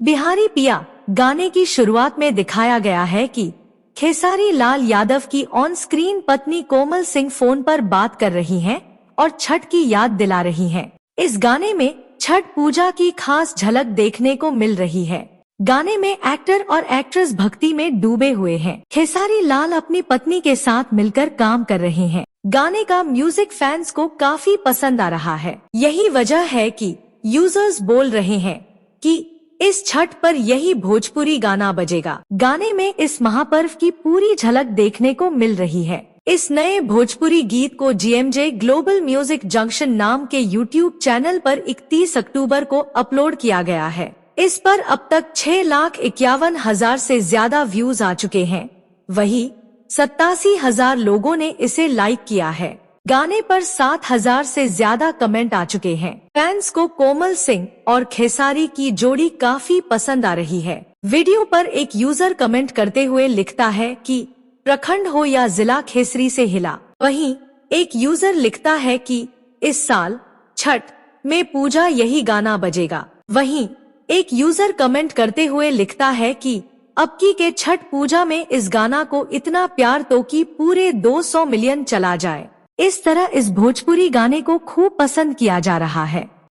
बिहारी पिया गाने की शुरुआत में दिखाया गया है कि खेसारी लाल यादव की ऑन स्क्रीन पत्नी कोमल सिंह फोन पर बात कर रही हैं और छठ की याद दिला रही हैं। इस गाने में छठ पूजा की खास झलक देखने को मिल रही है। गाने में एक्टर और एक्ट्रेस भक्ति में डूबे हुए हैं। खेसारी लाल अपनी पत्नी के साथ मिलकर काम कर रहे हैं। गाने का म्यूजिक फैंस को काफी पसंद आ रहा है। यही वजह है कि यूजर्स बोल रहे हैं कि इस छठ पर यही भोजपुरी गाना बजेगा। गाने में इस महापर्व की पूरी झलक देखने को मिल रही है। इस नए भोजपुरी गीत को GMJ ग्लोबल म्यूजिक जंक्शन नाम के YouTube चैनल पर 31 अक्टूबर को अपलोड किया गया है। इस पर अब तक 6,51,000 से ज्यादा व्यूज आ चुके हैं। वहीं 87,000 लोगों ने इसे लाइक किया है। गाने पर 7,000 से ज्यादा कमेंट आ चुके हैं। फैंस को कोमल सिंह और खेसारी की जोड़ी काफी पसंद आ रही है। वीडियो पर एक यूजर कमेंट करते हुए लिखता है कि प्रखंड हो या जिला खेसरी से हिला। वहीं एक यूजर लिखता है कि इस साल छठ में पूजा यही गाना बजेगा। वहीं एक यूजर कमेंट करते हुए लिखता है कि अबकी के छठ पूजा में इस गाना को इतना प्यार तो कि पूरे 200 मिलियन चला जाए। इस तरह इस भोजपुरी गाने को खूब पसंद किया जा रहा है।